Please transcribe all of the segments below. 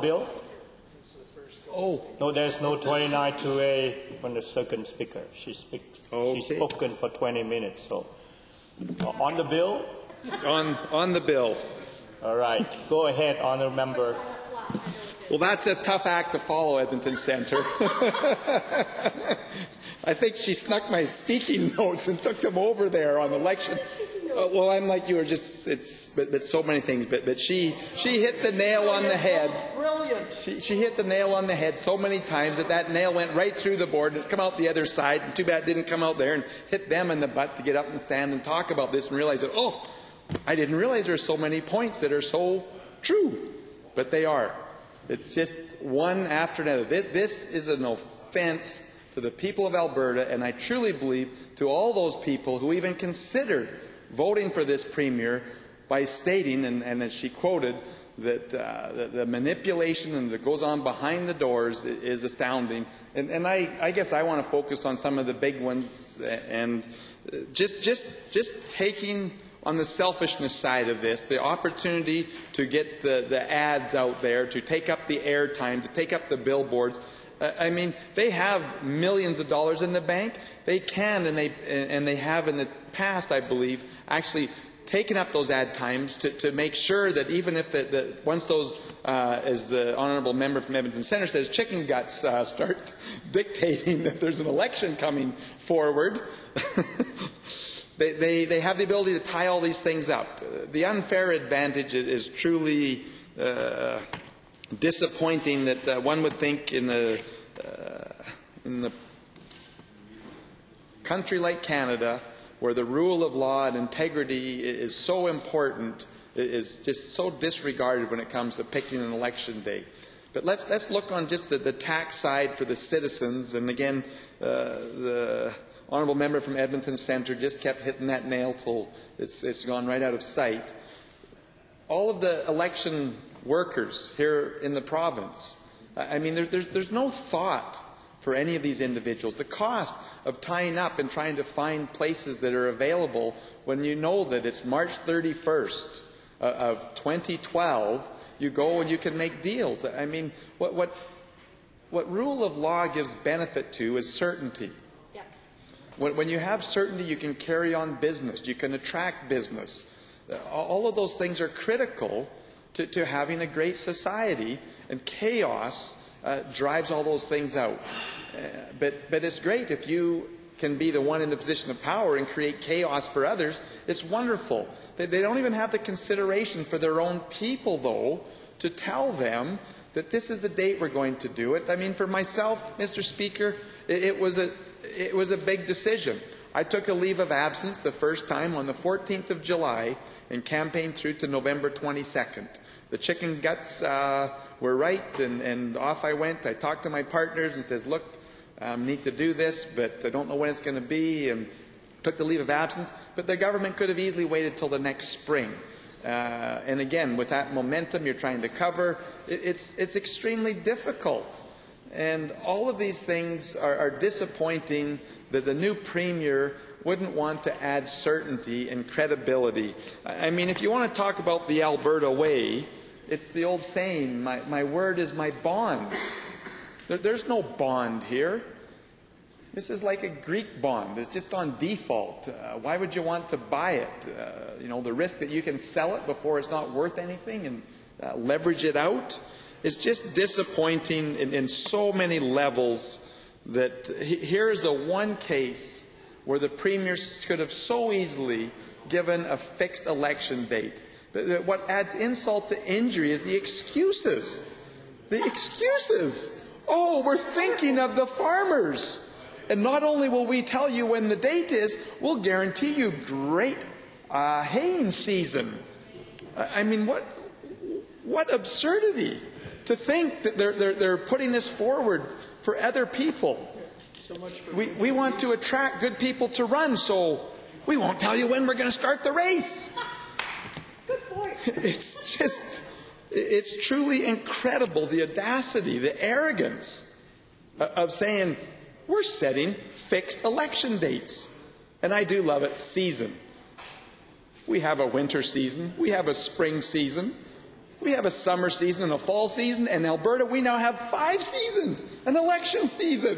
Bill? Oh, No, there's no 29 to a when the second speaker. She's spoken for 20 minutes. So on the bill? on the bill. All right. Go ahead, honourable member. Well, that's a tough act to follow, Edmonton Centre. I think she snuck my speaking notes and took them over there on election. Well, I'm like you were just, but so many things. But she hit the nail on the head. Brilliant. She hit the nail on the head so many times that nail went right through the board and it's come out the other side. And too bad it didn't come out there and hit them in the butt to get up and stand and talk about this and realize that, oh, I didn't realize there are so many points that are so true. But they are. It's just one after another. This is an offense to the people of Alberta, and I truly believe to all those people who even considered voting for this premier by stating, and as she quoted, that the manipulation that goes on behind the doors is astounding. And I guess I want to focus on some of the big ones and just taking on the selfishness side of this, the opportunity to get the ads out there, to take up the airtime, to take up the billboards. I mean, they have millions of dollars in the bank. They can, and they have in the past, I believe, actually taken up those ad times to make sure that even if once those, as the honourable member from Edmonton Centre says, chicken guts start dictating that there's an election coming forward, they have the ability to tie all these things up. The unfair advantage is truly disappointing that one would think in the country like Canada, where the rule of law and integrity is so important, is just so disregarded when it comes to picking an election day. But let's look on just the tax side for the citizens. And again, the honourable member from Edmonton Centre just kept hitting that nail till it's gone right out of sight. All of the election workers here in the province, I mean, there's no thought for any of these individuals. The cost of tying up and trying to find places that are available when you know that it's March 31st of 2012, you go and you can make deals. I mean, what rule of law gives benefit to is certainty. Yeah. When you have certainty, you can carry on business. You can attract business. All of those things are critical to having a great society, and chaos drives all those things out. But it's great if you can be the one in the position of power and create chaos for others. It's wonderful. They don't even have the consideration for their own people, though, to tell them that this is the date we're going to do it. I mean, for myself, Mr. Speaker, it was a big decision. I took a leave of absence the first time on the 14th of July and campaigned through to November 22nd. The chicken guts were right, and off I went. I talked to my partners and says, look, I need to do this, but I don't know when it's going to be, and took the leave of absence. But the government could have easily waited till the next spring. And again, with that momentum you're trying to cover, it's extremely difficult. And all of these things are disappointing that the new premier wouldn't want to add certainty and credibility. I mean, if you want to talk about the Alberta way, it's the old saying, my word is my bond. There's no bond here. This is like a Greek bond. It's just on default. Why would you want to buy it? You know, the risk that you can sell it before it's not worth anything and leverage it out. It's just disappointing in so many levels that here is the one case where the premier could have so easily given a fixed election date. What adds insult to injury is the excuses. The excuses. Oh, we're thinking of the farmers. And not only will we tell you when the date is, we'll guarantee you great haying season. I mean, what absurdity to think that they're putting this forward for other people. So much for we want to attract good people to run, so we won't tell you when we're going to start the race. Good point. It's truly incredible, the audacity, the arrogance of saying, we're setting fixed election dates. And I do love it, season. We have a winter season. We have a spring season. We have a summer season and a fall season. In Alberta, we now have 5 seasons, an election season.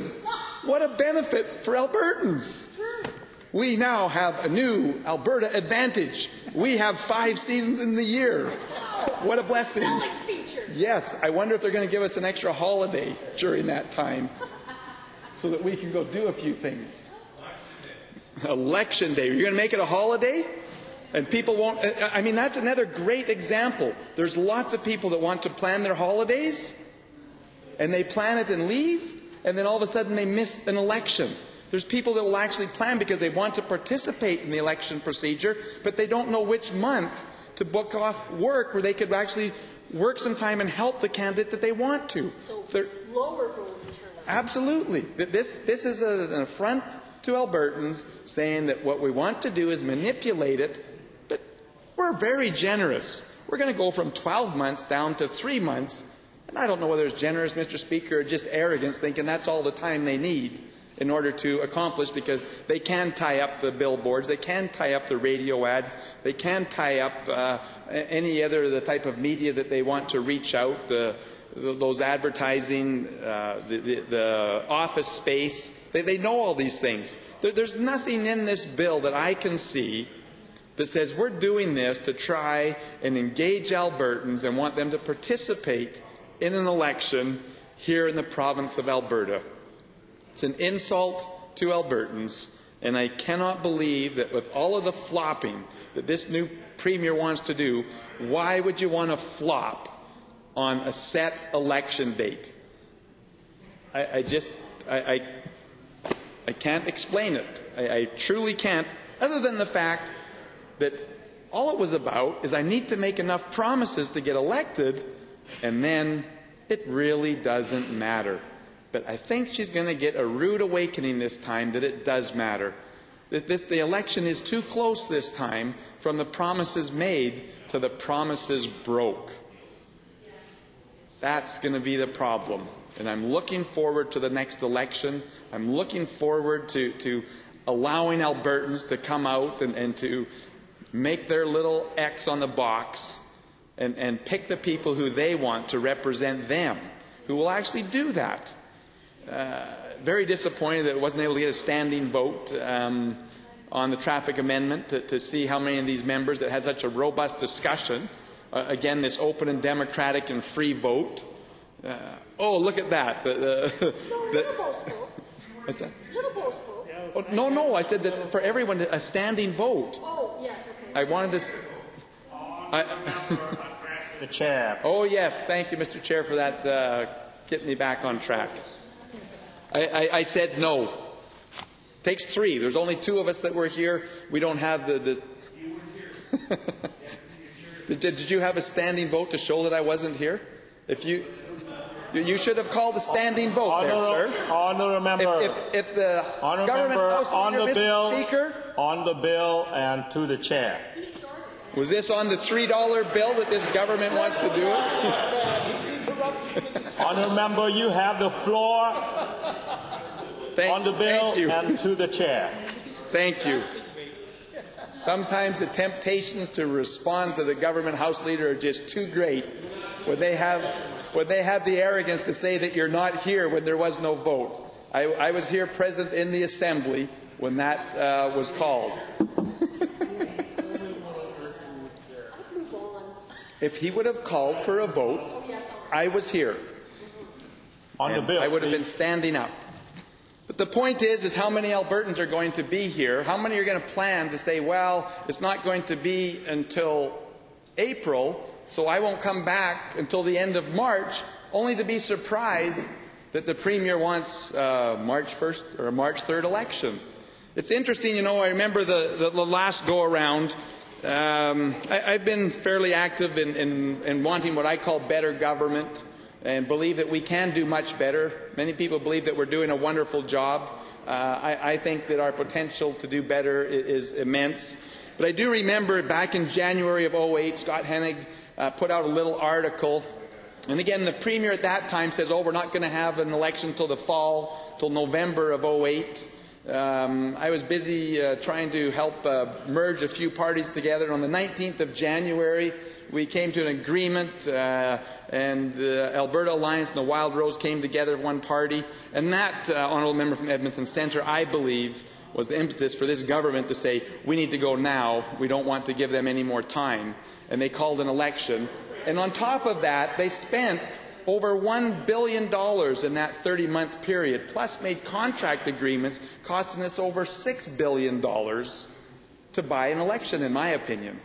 What a benefit for Albertans. We now have a new Alberta advantage. We have 5 seasons in the year. What a blessing. Yes, I wonder if they're going to give us an extra holiday during that time so that we can go do a few things. Election day. You're going to make it a holiday? And people won't... I mean, that's another great example. There's lots of people that want to plan their holidays, and they plan it and leave, and then all of a sudden they miss an election. There's people that will actually plan because they want to participate in the election procedure, but they don't know which month to book off work where they could actually work some time and help the candidate that they want to. So lower voter turnout. Absolutely. This is an affront to Albertans, saying that what we want to do is manipulate it, but we're very generous. We're going to go from 12 months down to 3 months. And I don't know whether it's generous, Mr. Speaker, or just arrogance, thinking that's all the time they need in order to accomplish, because they can tie up the billboards, they can tie up the radio ads, they can tie up any other the type of media that they want to reach out, those advertising, the office space. They know all these things. There's nothing in this bill that I can see that says we're doing this to try and engage Albertans and want them to participate in an election here in the province of Alberta. It's an insult to Albertans, and I cannot believe that with all of the flopping that this new Premier wants to do, why would you want to flop on a set election date? I can't explain it. I truly can't, other than the fact that all it was about is I need to make enough promises to get elected, and then it really doesn't matter. But I think she's going to get a rude awakening this time that it does matter. That the election is too close this time from the promises made to the promises broke. That's going to be the problem. And I'm looking forward to the next election. I'm looking forward to allowing Albertans to come out and to make their little X on the box and pick the people who they want to represent them, who will actually do that. Very disappointed that it wasn't able to get a standing vote on the traffic amendment to see how many of these members that had such a robust discussion. Again, this open and democratic and free vote. Oh, look at that. What's that? Oh, no, I said that for everyone, a standing vote. Oh, yes, okay. I wanted to... The chair. Oh, yes. Thank you, Mr. Chair, for that. Getting me back on track. I said no. Takes 3. There's only 2 of us that were here. We don't have the... Did you have a standing vote to show that I wasn't here? If you should have called a standing vote there, sir. Honourable member. If the government house leader, Mr. Speaker, on the bill and to the chair. Was this on the $3 bill that this government wants to do it? Honourable member, you have the floor on the bill and to the chair. Thank you. Sometimes the temptations to respond to the government house leader are just too great when they have the arrogance to say that you're not here when there was no vote. I was here present in the assembly when that was called. If he would have called for a vote, I was here. On the bill, I would have been standing up. But the point is how many Albertans are going to be here? How many are going to plan to say, well, it's not going to be until April, so I won't come back until the end of March, only to be surprised that the Premier wants March 1st or a March 3rd election. It's interesting, I remember the last go-around. I've been fairly active in wanting what I call better government, and believe that we can do much better. Many people believe that we're doing a wonderful job. I think that our potential to do better is immense. But I do remember back in January of 2008, Scott Hennig put out a little article. And again, the Premier at that time says, we're not going to have an election till the fall, till November of 2008. I was busy trying to help merge a few parties together. On the 19th of January, we came to an agreement, and the Alberta Alliance and the Wild Rose came together, one party. And that, honourable member from Edmonton Centre, I believe, was the impetus for this government to say, we need to go now. We don't want to give them any more time. And they called an election. And on top of that, they spent over $1 billion in that 30-month period, plus made contract agreements costing us over $6 billion to buy an election, in my opinion.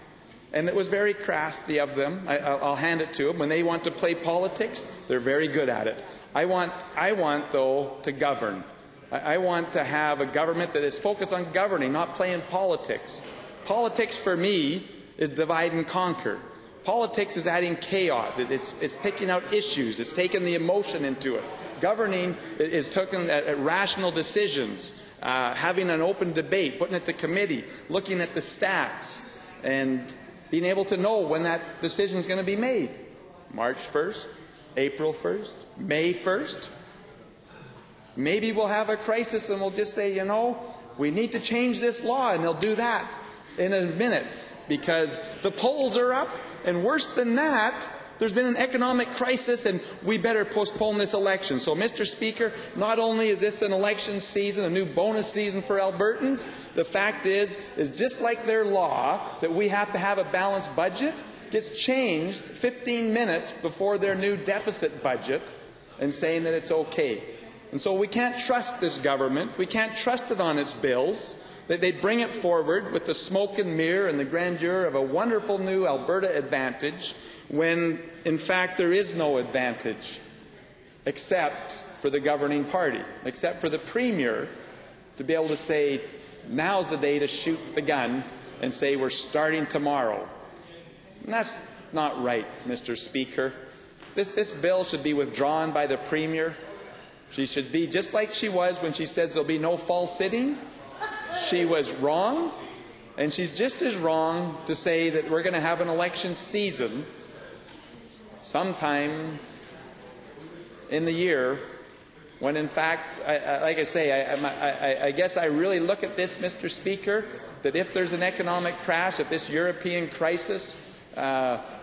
And it was very crafty of them. I'll hand it to them. When they want to play politics, they're very good at it. I want though, to govern. I want to have a government that is focused on governing, not playing politics. Politics, for me, is divide and conquer. Politics is adding chaos. It's picking out issues. It's taking the emotion into it. Governing is taking rational decisions, having an open debate, putting it to committee, looking at the stats, and being able to know when that decision is going to be made. March 1st, April 1st, May 1st. Maybe we'll have a crisis and we'll just say, you know, we need to change this law, and they'll do that in a minute because the polls are up. And worse than that, there's been an economic crisis, and we better postpone this election. So, Mr. Speaker, not only is this an election season, a new bonus season for Albertans, the fact is just like their law that we have to have a balanced budget gets changed 15 minutes before their new deficit budget and saying that it's okay. And so we can't trust this government. We can't trust it on its bills. They bring it forward with the smoke and mirror and the grandeur of a wonderful new Alberta advantage when, in fact, there is no advantage except for the governing party, except for the Premier to be able to say, now's the day to shoot the gun and say we're starting tomorrow. And that's not right, Mr. Speaker. This bill should be withdrawn by the Premier. She should be just like she was when she says there'll be no fall sitting. She was wrong, and she's just as wrong to say that we're going to have an election season sometime in the year when, in fact, like I say, I guess I really look at this, Mr. Speaker, that if there's an economic crash, if this European crisis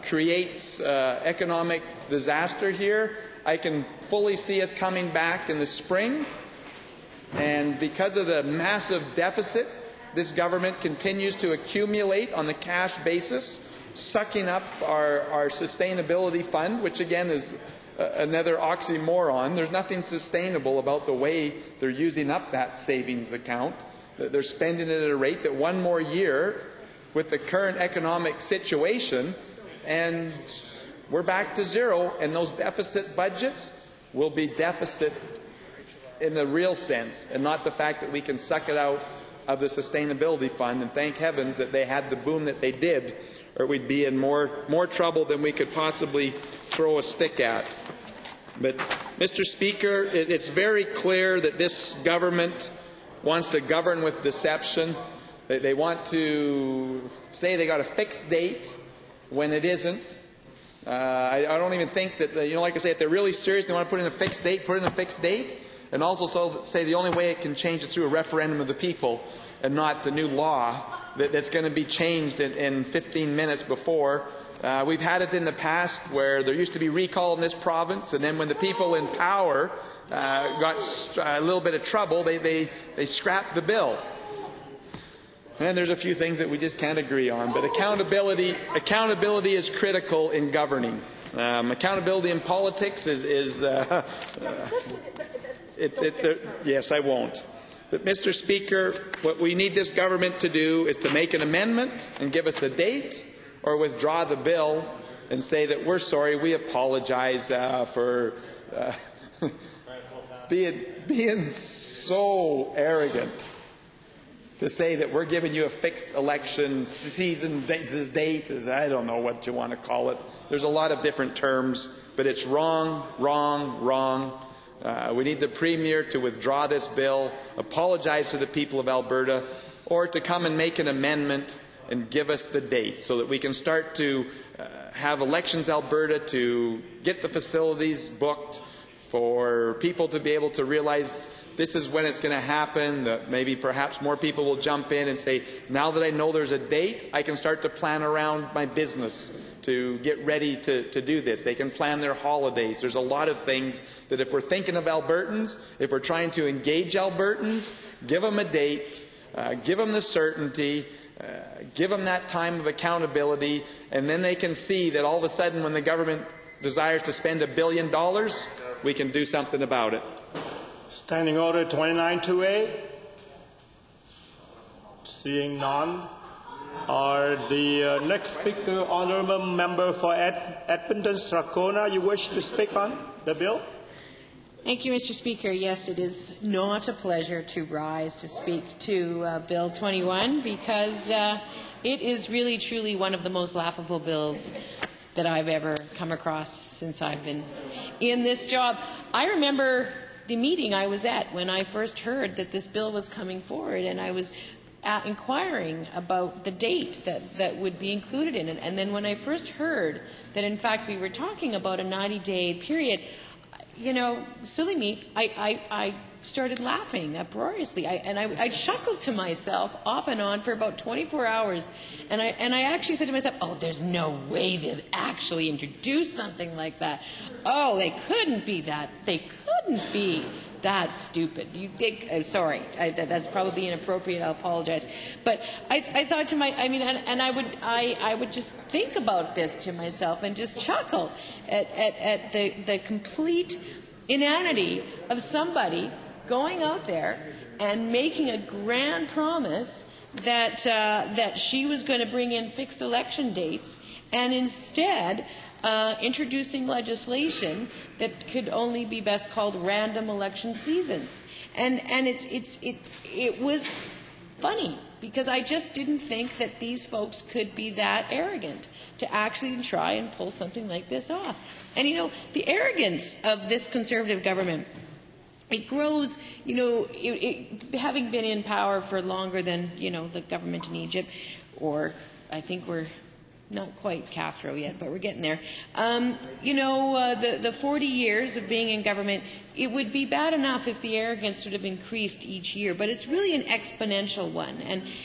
creates economic disaster here, I can fully see us coming back in the spring. And because of the massive deficit this government continues to accumulate on the cash basis, sucking up our sustainability fund, which again is another oxymoron. There's nothing sustainable about the way they're using up that savings account. They're spending it at a rate that one more year with the current economic situation, and we're back to zero, and those deficit budgets will be deficit in the real sense, and not the fact that we can suck it out of the sustainability fund, and thank heavens that they had the boom that they did, or we'd be in more trouble than we could possibly throw a stick at. But, Mr. Speaker, it's very clear that this government wants to govern with deception. They want to say they got a fixed date when it isn't. I don't even think that, like I say, if they're really serious, they want to put in a fixed date, put in a fixed date. And also say the only way it can change is through a referendum of the people and not the new law that's going to be changed in 15 minutes before. We've had it in the past where there used to be recall in this province, and then when the people in power got a little bit of trouble, they scrapped the bill. And there's a few things that we just can't agree on. But accountability is critical in governing. Accountability in politics is yes, I won't. But, Mr. Speaker, what we need this government to do is to make an amendment and give us a date, or withdraw the bill and say that we're sorry, we apologize for being so arrogant to say that we're giving you a fixed election season date. I don't know what you want to call it. There's a lot of different terms, but it's wrong, wrong, wrong. We need the Premier to withdraw this bill, apologize to the people of Alberta, or to come and make an amendment and give us the date so that we can start to have Elections Alberta to get the facilities booked for people to be able to realize this is when it's going to happen, that maybe perhaps more people will jump in and say, now that I know there's a date, I can start to plan around my business to get ready to do this. They can plan their holidays. There's a lot of things that if we're thinking of Albertans, if we're trying to engage Albertans, give them a date, give them the certainty, give them that time of accountability, and then they can see that all of a sudden when the government desires to spend $1 billion, we can do something about it. Standing Order 29-2A. Seeing none. Are the next speaker, Honourable Member for Edmonton Strathcona, you wish to speak on the bill? Thank you, Mr. Speaker. Yes, it is not a pleasure to rise to speak to Bill 21 because it is really, truly one of the most laughable bills that I've ever come across since I've been in this job. I remember the meeting I was at when I first heard that this bill was coming forward, and I was inquiring about the date that would be included in it. And then when I first heard that, in fact, we were talking about a 90-day period, you know, silly me, I started laughing uproariously. I chuckled to myself off and on for about 24 hours. And I actually said to myself, oh, there's no way they'd actually introduce something like that. Oh, they couldn't be that. They couldn't be that stupid. You think, sorry, that's probably inappropriate. I'll apologize. But I thought to I would just think about this to myself and just chuckle at the complete inanity of somebody going out there and making a grand promise that she was going to bring in fixed election dates, and instead introducing legislation that could only be best called random election seasons. And it was funny because I just didn't think that these folks could be that arrogant to actually try and pull something like this off. And, you know, the arrogance of this Conservative government, it grows, you know, having been in power for longer than, you know, the government in Egypt, or I think we're not quite Castro yet, but we're getting there. The 40 years of being in government, it would be bad enough if the arrogance sort of increased each year, but it's really an exponential one.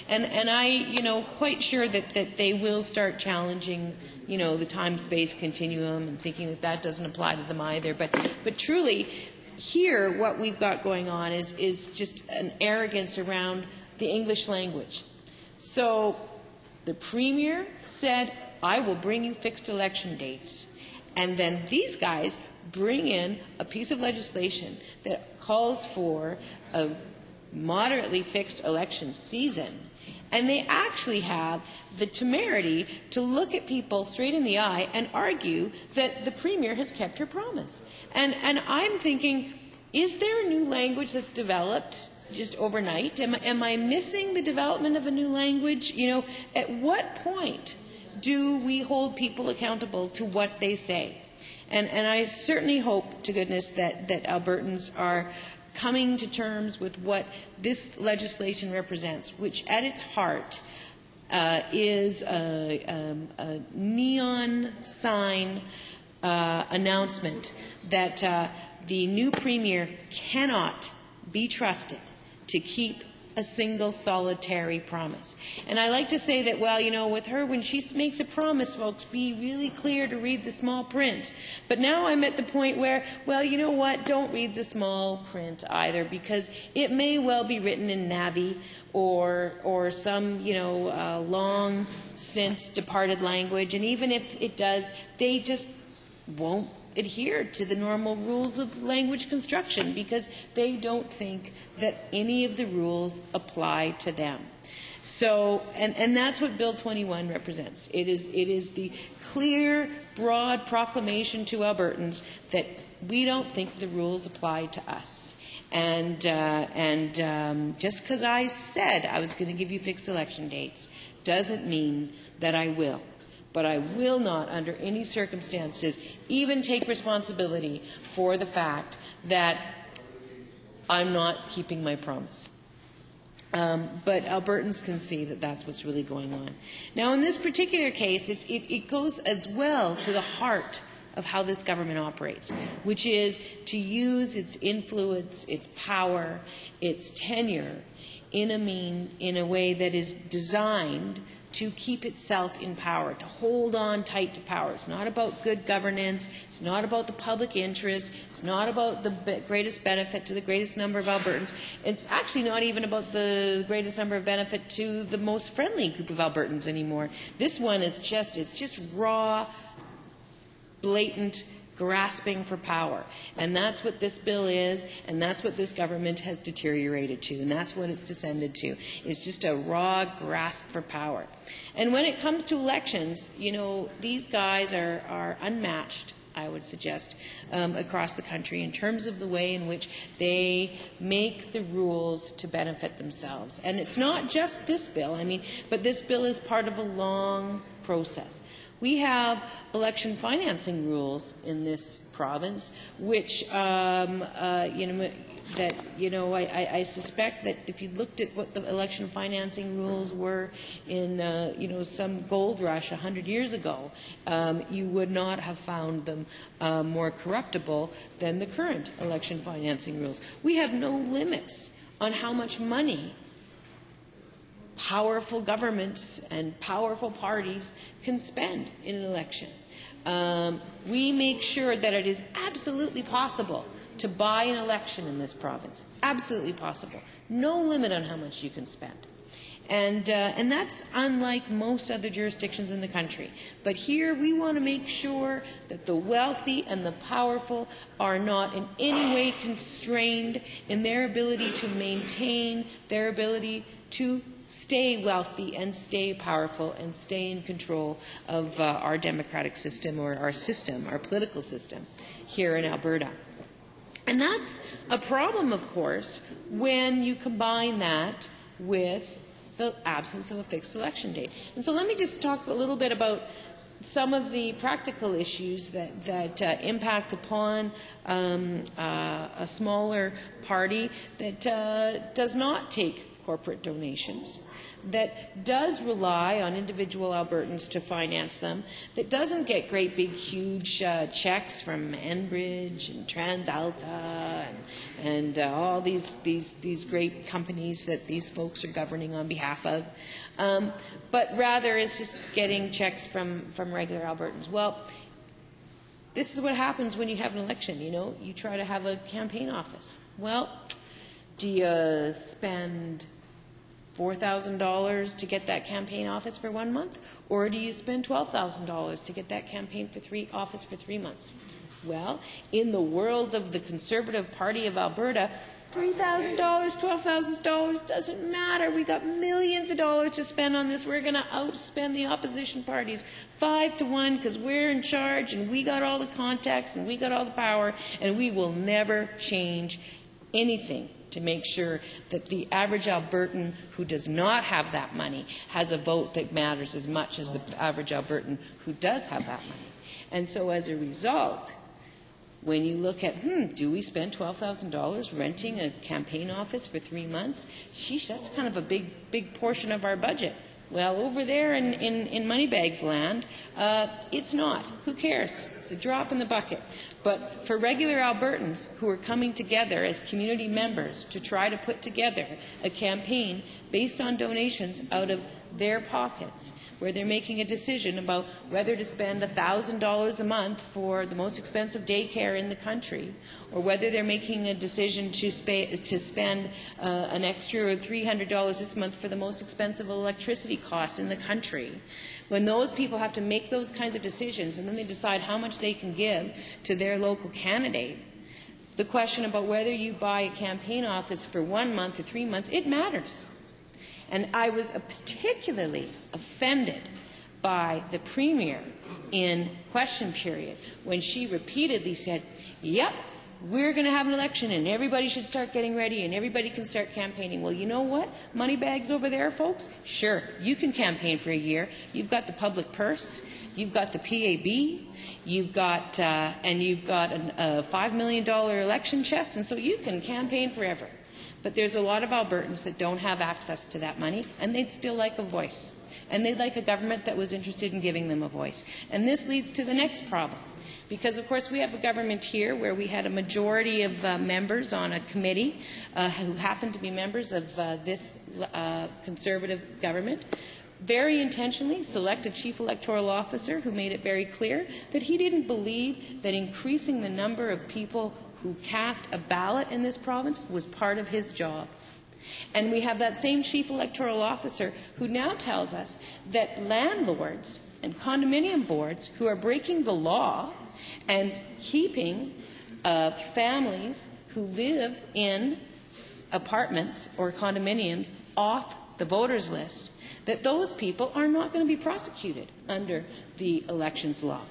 And I, you know, quite sure that they will start challenging, you know, the time-space continuum and thinking that that doesn't apply to them either. But truly, here, what we've got going on is just an arrogance around the English language. So the Premier said, I will bring you fixed election dates. And then these guys bring in a piece of legislation that calls for a moderately fixed election season. And they actually have the temerity to look at people straight in the eye and argue that the Premier has kept her promise. And I'm thinking, is there a new language that's developed just overnight? Am I missing the development of a new language? You know, at what point do we hold people accountable to what they say? And I certainly hope to goodness that Albertans are coming to terms with what this legislation represents, which at its heart is a neon sign announcement that the new Premier cannot be trusted to keep a single solitary promise. And I like to say that, well, you know, with her, when she makes a promise, folks, be really clear to read the small print. But now I'm at the point where, well, you know what, don't read the small print either, because it may well be written in Navi or some, you know, long since departed language. And even if it does, they just won't adhere to the normal rules of language construction because they don't think that any of the rules apply to them. So, and that's what Bill 21 represents. It is the clear, broad proclamation to Albertans that we don't think the rules apply to us. And just because I said I was going to give you fixed election dates doesn't mean that I will. But I will not, under any circumstances, even take responsibility for the fact that I'm not keeping my promise. But Albertans can see that that's what's really going on. Now, in this particular case, it goes as well to the heart of how this government operates, which is to use its influence, its power, its tenure in a way that is designed to keep itself in power, to hold on tight to power. It's not about good governance. It's not about the public interest. It's not about the greatest benefit to the greatest number of Albertans. It's actually not even about the greatest number of benefit to the most friendly group of Albertans anymore. This one is just raw, blatant grasping for power. And that's what this bill is, and that's what this government has deteriorated to, and that's what it's descended to, is just a raw grasp for power. And when it comes to elections, you know, these guys are unmatched, I would suggest, across the country in terms of the way in which they make the rules to benefit themselves. And it's not just this bill, but this bill is part of a long process. We have election financing rules in this province, which, I suspect that if you looked at what the election financing rules were in, some gold rush 100 years ago, you would not have found them more corruptible than the current election financing rules. We have no limits on how much money powerful governments and powerful parties can spend in an election. We make sure that it is absolutely possible to buy an election in this province. Absolutely possible. No limit on how much you can spend. And that's unlike most other jurisdictions in the country. But here we want to make sure that the wealthy and the powerful are not in any way constrained in their ability to maintain their ability to stay wealthy and stay powerful and stay in control of our democratic system, or our political system here in Alberta. And that's a problem, of course, when you combine that with the absence of a fixed election date. And so let me just talk a little bit about some of the practical issues that impact upon a smaller party that does not take corporate donations, that does rely on individual Albertans to finance them, that doesn't get great big huge checks from Enbridge and TransAlta and all these great companies that these folks are governing on behalf of, but rather is just getting checks from regular Albertans. Well, this is what happens when you have an election. You try to have a campaign office. Well, do you spend $4,000 to get that campaign office for 1 month, or do you spend $12,000 to get that campaign office for 3 months? Well, in the world of the Conservative Party of Alberta, $3,000, $12,000 doesn't matter. We got millions of dollars to spend on this. We're going to outspend the opposition parties 5-1 because we're in charge and we got all the contacts and we got all the power, and we will never change anything to make sure that the average Albertan who does not have that money has a vote that matters as much as the average Albertan who does have that money. And so as a result, when you look at, do we spend $12,000 renting a campaign office for 3 months? Sheesh, that's kind of a big portion of our budget. Well, over there in Moneybags land, it's not. Who cares? It's a drop in the bucket. But for regular Albertans who are coming together as community members to try to put together a campaign based on donations out of their pockets, where they're making a decision about whether to spend $1,000 a month for the most expensive daycare in the country, or whether they're making a decision to spend an extra $300 this month for the most expensive electricity cost in the country. When those people have to make those kinds of decisions and then they decide how much they can give to their local candidate, the question about whether you buy a campaign office for 1 month or 3 months, it matters. And I was particularly offended by the Premier in question period when she repeatedly said, yep, we're going to have an election and everybody should start getting ready and everybody can start campaigning. Well, you know what? Moneybags over there, folks? Sure, you can campaign for a year. You've got the public purse. You've got the PAB. You've got a $5 million election chest, and so you can campaign forever. But there's a lot of Albertans that don't have access to that money, and they'd still like a voice. And they'd like a government that was interested in giving them a voice. And this leads to the next problem. Because, of course, we have a government here where we had a majority of members on a committee who happened to be members of this Conservative government, very intentionally select a chief electoral officer who made it very clear that he didn't believe that increasing the number of people who cast a ballot in this province was part of his job. And we have that same chief electoral officer who now tells us that landlords and condominium boards who are breaking the law and keeping families who live in apartments or condominiums off the voters list, that those people are not going to be prosecuted under the elections law.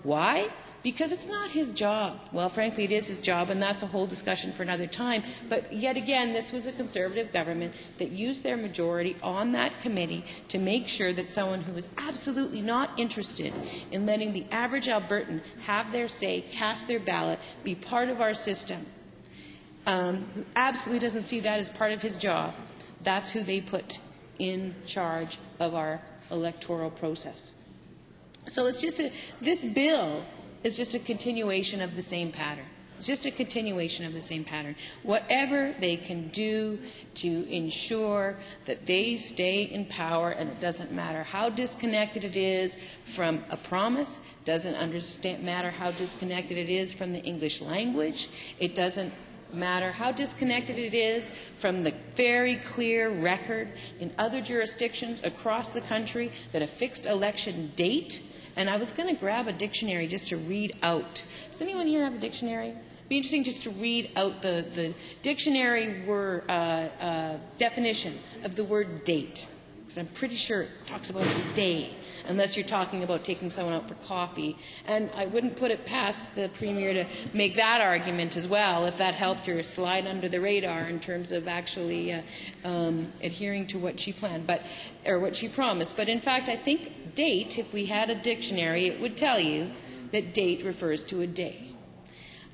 Why? Because it's not his job. Well, frankly, it is his job, and that's a whole discussion for another time. But yet again, this was a Conservative government that used their majority on that committee to make sure that someone who was absolutely not interested in letting the average Albertan have their say, cast their ballot, be part of our system, who absolutely doesn't see that as part of his job, that's who they put in charge of our electoral process. So it's just this bill is just a continuation of the same pattern. It's just a continuation of the same pattern. Whatever they can do to ensure that they stay in power, and it doesn't matter how disconnected it is from a promise, doesn't matter how disconnected it is from the English language, it doesn't matter how disconnected it is from the very clear record in other jurisdictions across the country that a fixed election date. And I was going to grab a dictionary just to read out. Does anyone here have a dictionary? It'd be interesting just to read out the dictionary definition of the word date, because I'm pretty sure it talks about a day, unless you're talking about taking someone out for coffee. And I wouldn't put it past the Premier to make that argument as well, if that helped her slide under the radar in terms of actually adhering to what she planned, or what she promised. But in fact, I think date, if we had a dictionary, it would tell you that date refers to a day.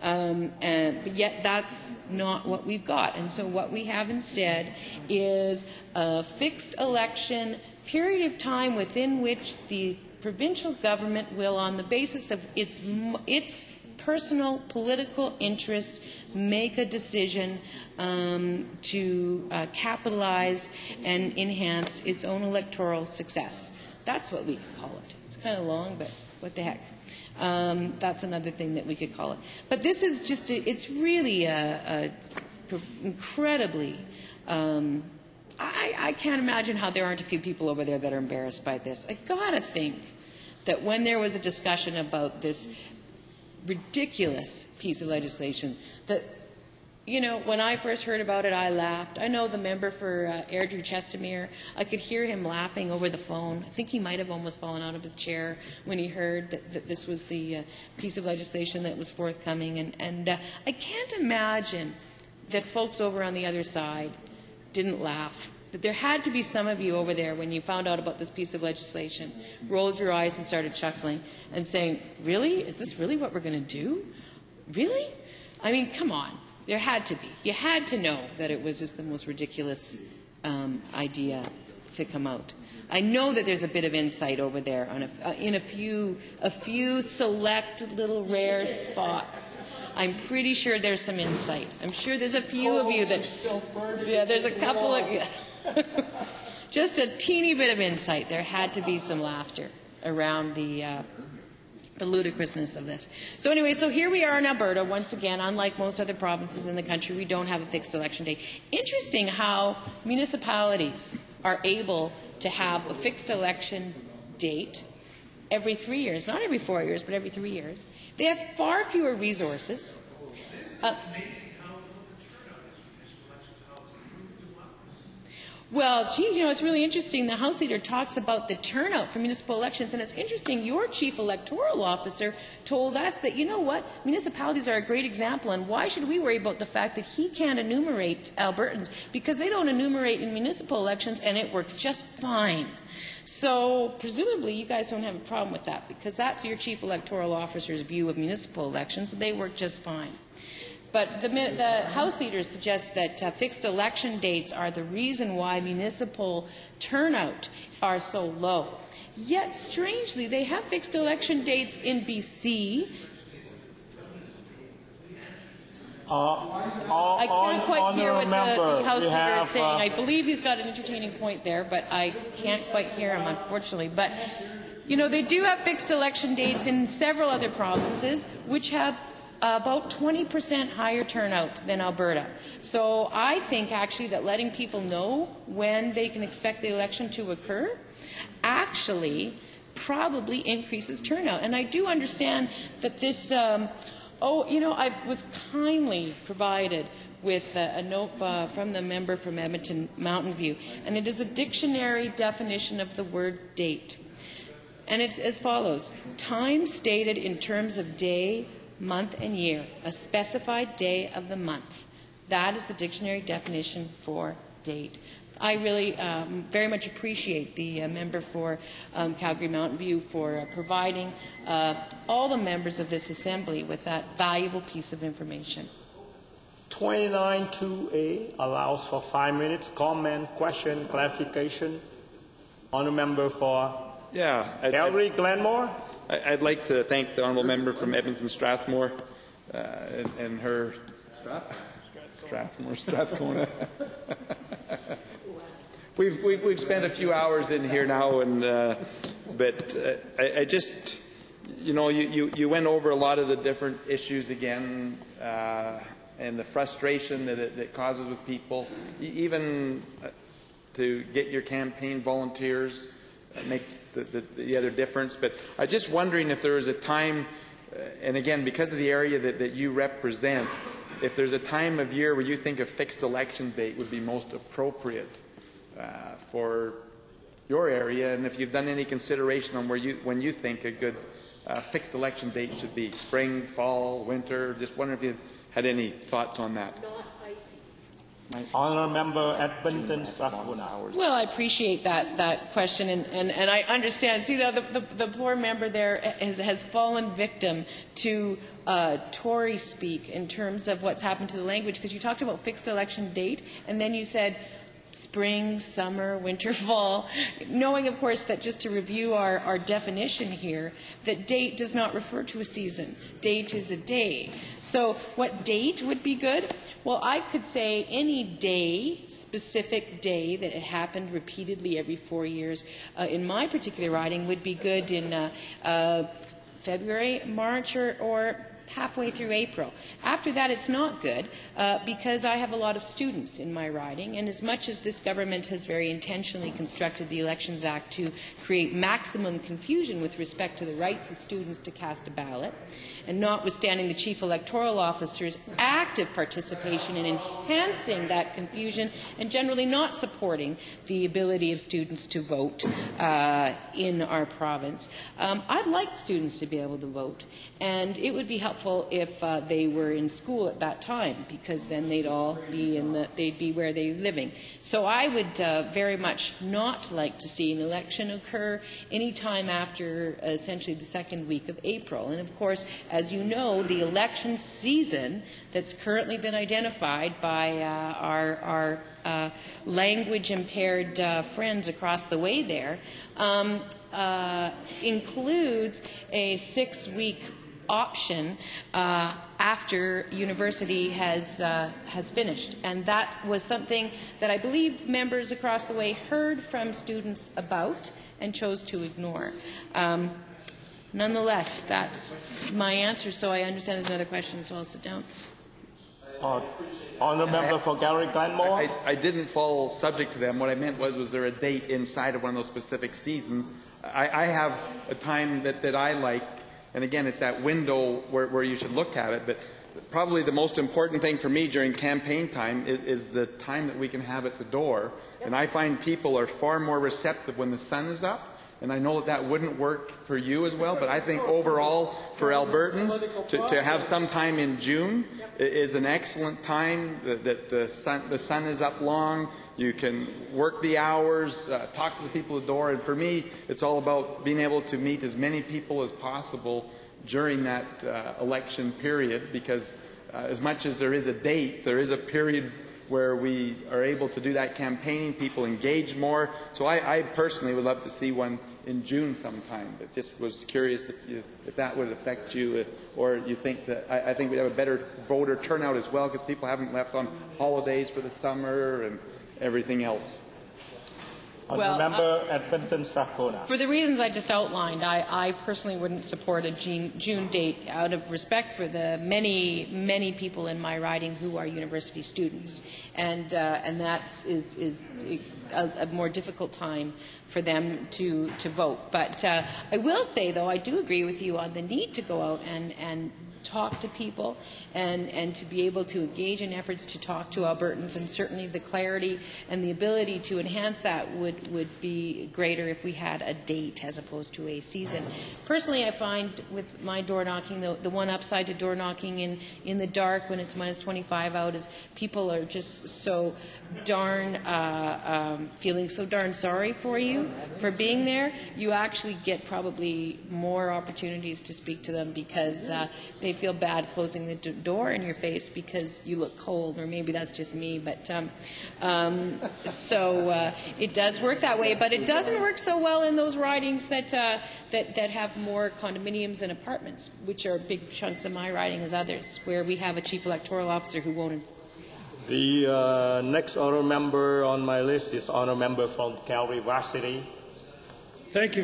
But yet that's not what we've got. And so what we have instead is a fixed election period of time within which the provincial government will, on the basis of its personal political interests, make a decision to capitalize and enhance its own electoral success. That's what we could call it. It's kind of long, but what the heck. That's another thing that we could call it. But this is just, it's really incredibly, I can't imagine how there aren't a few people over there that are embarrassed by this. I gotta think that when there was a discussion about this ridiculous piece of legislation, that, you know, when I first heard about it, I laughed. I know the member for Airdrie Chestermere. I could hear him laughing over the phone. I think he might have almost fallen out of his chair when he heard that this was the piece of legislation that was forthcoming. And I can't imagine that folks over on the other side didn't laugh. That there had to be some of you over there when you found out about this piece of legislation, rolled your eyes and started chuckling and saying, really? Is this really what we're going to do? Really? I mean, come on. There had to be. You had to know that it was just the most ridiculous idea to come out. I know that there's a bit of insight over there on in a few select little rare spots. I'm pretty sure there's some insight. I'm sure there's a few of you that. Yeah, there's a couple of you. Just a teeny bit of insight. There had to be some laughter around the ludicrousness of this. So anyway, so here we are in Alberta. Once again, unlike most other provinces in the country, we don't have a fixed election day. Interesting how municipalities are able to have a fixed election date every 3 years. Not every 4 years, but every 3 years. They have far fewer resources. Well, geez, you know, it's really interesting. The House Leader talks about the turnout for municipal elections, and it's interesting. Your Chief Electoral Officer told us that, you know what, municipalities are a great example, and why should we worry about the fact that he can't enumerate Albertans? Because they don't enumerate in municipal elections, and it works just fine. So, presumably, you guys don't have a problem with that, because that's your Chief Electoral Officer's view of municipal elections, and they work just fine. But the House Leader suggests that fixed election dates are the reason why municipal turnout are so low. Yet, strangely, they have fixed election dates in BC I can't quite hear what the House Leader is saying. I believe he's got an entertaining point there, but I can't quite hear him, unfortunately. But, you know, they do have fixed election dates in several other provinces, which have about 20% higher turnout than Alberta. So I think, actually, that letting people know when they can expect the election to occur actually probably increases turnout. And I do understand that this... I was kindly provided with a note from the member from Edmonton Mountain View, and it is a dictionary definition of the word date. And it's as follows: time stated in terms of day, month, and year, a specified day of the month. That is the dictionary definition for date. I really very much appreciate the member for Calgary Mountain View for providing all the members of this Assembly with that valuable piece of information. 29(2)A allows for 5 minutes. Comment, question, clarification. Honourable member for Calgary Glenmore. I'd like to thank the honourable member from Edmonton Strathmore and her Strathcona. We've spent a few hours in here now, but I just, you went over a lot of the different issues again, and the frustration that it causes with people, even to get your campaign volunteers makes the other difference. But I'm just wondering if there is a time, and again, because of the area that you represent, if there's a time of year where you think a fixed election date would be most appropriate for your area, and if you've done any consideration on when you think a good fixed election date should be, spring, fall, winter. Just wondering if you had any thoughts on that. Not icy. Honourable member Edmonton Strathmore. Well, I appreciate that question, and I understand. See, the poor member there has fallen victim to Tory speak in terms of what's happened to the language, because you talked about fixed election date, and then you said spring, summer, winter, fall, knowing, of course, that just to review our definition here, that date does not refer to a season. Date is a day. So what date would be good? Well, I could say any day, specific day that it happened repeatedly every 4 years in my particular riding would be good in February, March, or halfway through April. After that, it's not good because I have a lot of students in my riding, and as much as this government has very intentionally constructed the Elections Act to create maximum confusion with respect to the rights of students to cast a ballot, and notwithstanding the Chief Electoral Officer's active participation in enhancing that confusion and generally not supporting the ability of students to vote in our province, I'd like students to be able to vote, and it would be helpful if they were in school at that time, because then they'd all be they'd be where they're living. So I would very much not like to see an election occur any time after essentially the second week of April. And of course, as you know, the election season that's currently been identified by our language-impaired friends across the way there includes a 6-week option after university has finished, and that was something that I believe members across the way heard from students about and chose to ignore. Nonetheless, that's my answer. So I understand there's another question, so I'll sit down. Honourable member for Calgary Glenmore. I didn't fall subject to them. What I meant was there a date inside of one of those specific seasons? I have a time that I like. And again, it's that window where you should look at it. But probably the most important thing for me during campaign time is the time that we can have at the door. And I find people are far more receptive when the sun is up. And I know that wouldn't work for you as well, but I think overall for Albertans to have some time in June is an excellent time. That the sun is up long. You can work the hours, talk to the people at the door. And for me, it's all about being able to meet as many people as possible during that election period, because as much as there is a date, there is a period where we are able to do that campaigning, people engage more. So I personally would love to see one in June sometime, but just was curious if that would affect you, or you think that I think we'd have a better voter turnout as well, because people haven't left on holidays for the summer and everything else. Honourable Member Edmonton Strathcona. For the reasons I just outlined, I personally wouldn't support a June date out of respect for the many people in my riding who are university students, and that is a more difficult time for them to vote. But I will say, though, I do agree with you on the need to go out and talk to people and to be able to engage in efforts to talk to Albertans, and certainly the clarity and the ability to enhance that would be greater if we had a date as opposed to a season. Personally, I find with my door knocking, the one upside to door knocking in the dark when it's minus 25 out is people are just so darn feeling so darn sorry for you for being there. You actually get probably more opportunities to speak to them because they feel bad closing the door in your face because you look cold, or maybe that's just me, but so it does work that way, but it doesn't work so well in those ridings that have more condominiums and apartments, which are big chunks of my riding as others, where we have a chief electoral officer who won't. The next honour member on my list is honour member from Calgary Varsity. Thank you very